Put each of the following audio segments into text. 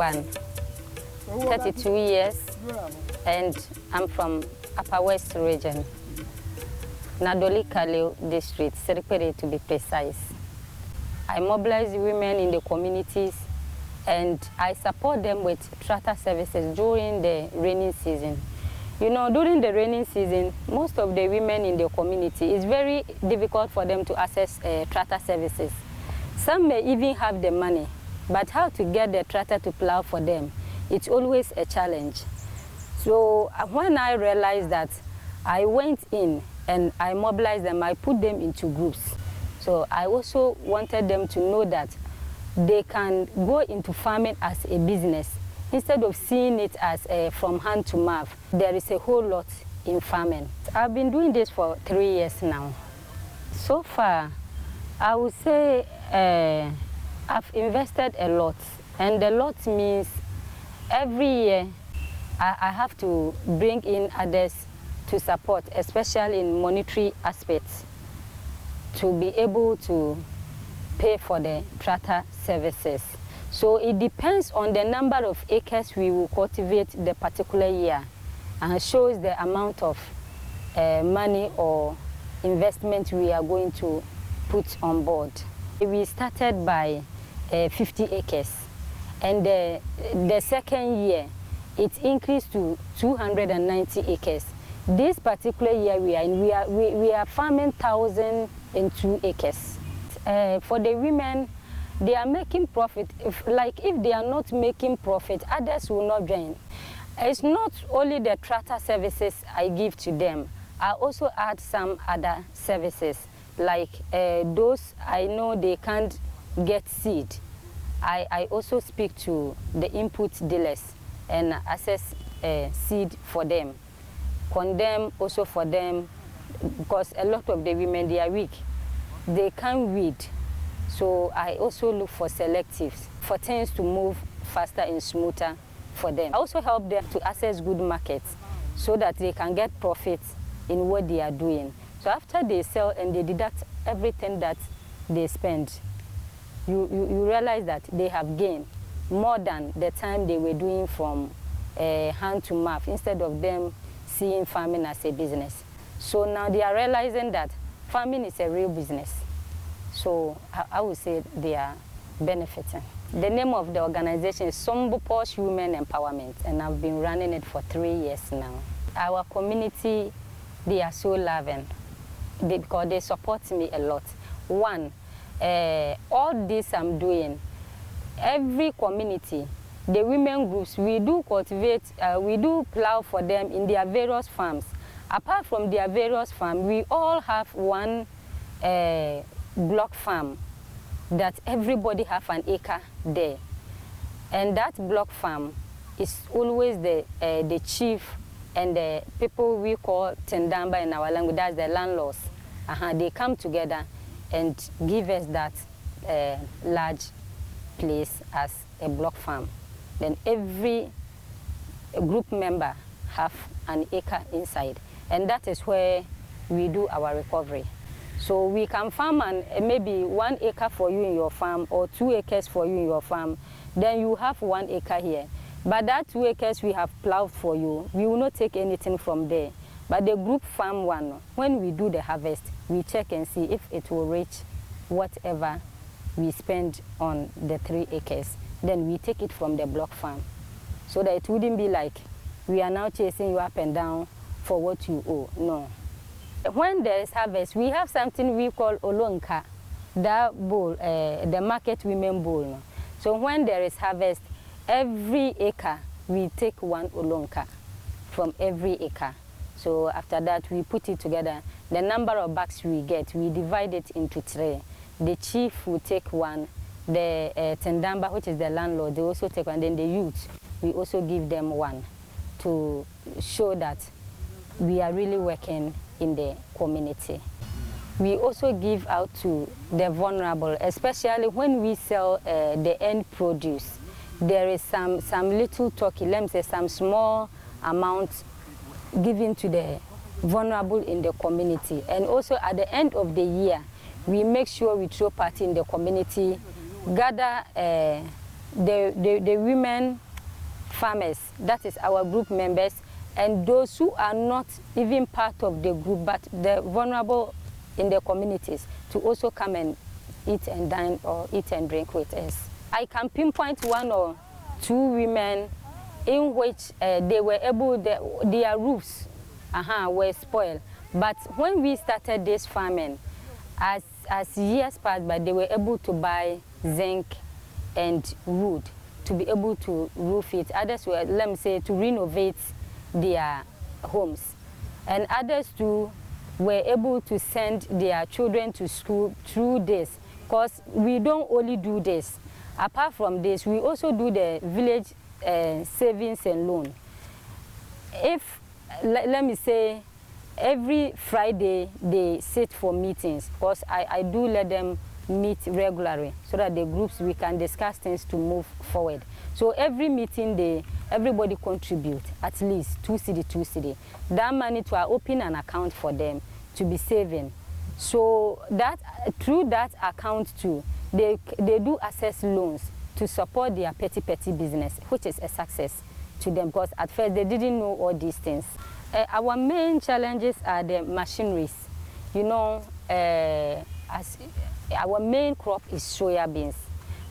Gban, 32 years, and I'm from Upper West region, Nadoli Kaleo district, Seripere to be precise. I mobilize women in the communities and I support them with tractor services during the rainy season. You know, during the rainy season, most of the women in the community, it's very difficult for them to access tractor services. Some may even have the money, but how to get the tractor to plow for them, it's always a challenge. So when I realized that, I went in and I mobilized them, I put them into groups. So I also wanted them to know that they can go into farming as a business instead of seeing it as from hand to mouth. There is a whole lot in farming. I've been doing this for 3 years now. So far, I would say I've invested a lot, and a lot means every year I have to bring in others to support, especially in monetary aspects, to be able to pay for the tractor services. So it depends on the number of acres we will cultivate the particular year, and shows the amount of money or investment we are going to put on board. We started by 50 acres, and the second year it increased to 290 acres. This particular year we are farming 1,002 acres. For the women, they are making profit. If they are not making profit, others will not join. It's not only the tractor services I give to them. I also add some other services, like those I know they can't get seed. I also speak to the input dealers and access seed for them. Condemn also for them, because a lot of the women, they are weak. They can't weed. So I also look for selectives, for things to move faster and smoother for them. I also help them to access good markets so that they can get profits in what they are doing. So after they sell and they deduct everything that they spend, you realize that they have gained more than the time they were doing from hand to mouth, instead of them seeing farming as a business. So now they are realizing that farming is a real business. So I would say they are benefiting. The name of the organization is Portia Women Empowerment, and I've been running it for 3 years now. Our community, they are so loving because they support me a lot. One, all this I'm doing, every community, the women groups, we do cultivate, we do plow for them in their various farms. Apart from their various farms, we all have one block farm that everybody have an acre there. And that block farm is always the chief and the people we call tendamba in our language, that's the landlords. They come together and give us that large place as a block farm. Then every group member have an acre inside, and that is where we do our recovery. So we can farm and maybe 1 acre for you in your farm, or 2 acres for you in your farm. Then you have 1 acre here. But that 2 acres we have plowed for you, we will not take anything from there. But the group farm one, when we do the harvest, we check and see if it will reach whatever we spend on the 3 acres. Then we take it from the block farm, so that it wouldn't be like we are now chasing you up and down for what you owe. No. When there is harvest, we have something we call olonka, that bowl, the market women bowl. So when there is harvest, every acre we take 1 olonka from every acre. So after that we put it together. The number of bags we get, we divide it into 3. The chief will take 1. The tendamba, which is the landlord, they also take 1. Then the youth, we also give them 1 to show that we are really working in the community. We also give out to the vulnerable, especially when we sell the end produce. There is some little turkey, let me say some small amount given to the vulnerable in the community. And also at the end of the year, we make sure we throw party in the community, gather the women farmers, that is our group members, and those who are not even part of the group but the vulnerable in the communities, to also come and eat and dine or eat and drink with us. I can pinpoint 1 or 2 women in which they were able, their roofs were spoiled. But when we started this farming, as years passed by, they were able to buy zinc and wood to be able to roof it. Others were, let me say, to renovate their homes. And others too were able to send their children to school through this, because we don't only do this. Apart from this, we also do the village savings and loan. If, let me say, every Friday they sit for meetings, because I do let them meet regularly so that the groups, we can discuss things to move forward. So every meeting, everybody contribute at least 2 cedi. That money to open an account for them to be saving. So that through that account too, they do access loans to support their petty business, which is a success to them, because at first they didn't know all these things. Our main challenges are the machineries. You know, as our main crop is soya beans.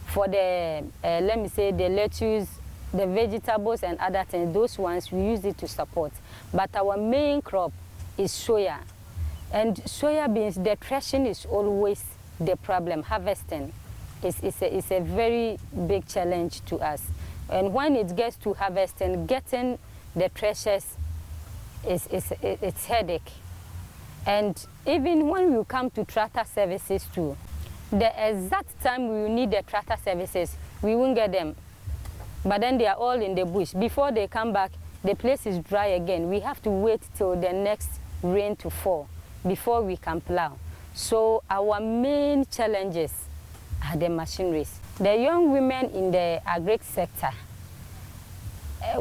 For the, let me say, the lettuce, the vegetables and other things, those ones we use it to support. But our main crop is soya. And soya beans, the threshing is always the problem. Harvesting is a very big challenge to us. And when it gets to harvesting, getting the threshers it's headache. And even when we come to tractor services too, the exact time we need the tractor services, we won't get them. But then they are all in the bush. Before they come back, the place is dry again. We have to wait till the next rain to fall before we can plow. So our main challenges are the machineries. The young women in the agric sector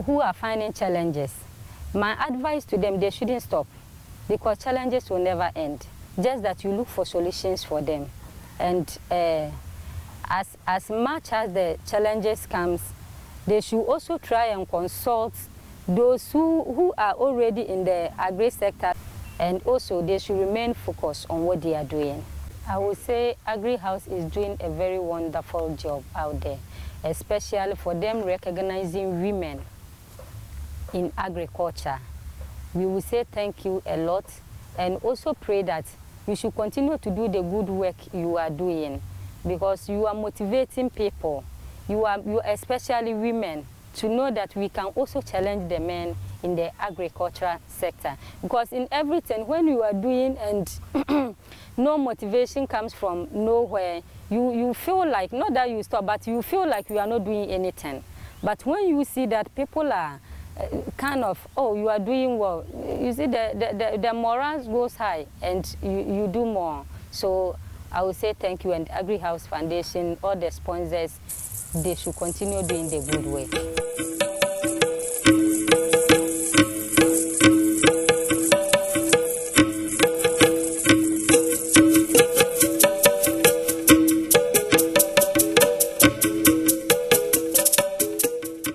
who are finding challenges, my advice to them, they shouldn't stop, because challenges will never end. Just that you look for solutions for them. And as much as the challenges comes, they should also try and consult those who are already in the agri sector, and also they should remain focused on what they are doing. I would say Agrihouse is doing a very wonderful job out there, especially for them recognizing women in agriculture. We will say thank you a lot, and also pray that you should continue to do the good work you are doing, because you are motivating people, you are especially women, to know that we can also challenge the men in the agricultural sector. Because in everything, when you are doing and no motivation comes from nowhere, you feel like, not that you stop, but you feel like you are not doing anything. But when you see that people are kind of, oh, you are doing well, you see the morale goes high and you do more. So I would say thank you, and Agrihouse Foundation, all the sponsors, they should continue doing the good work.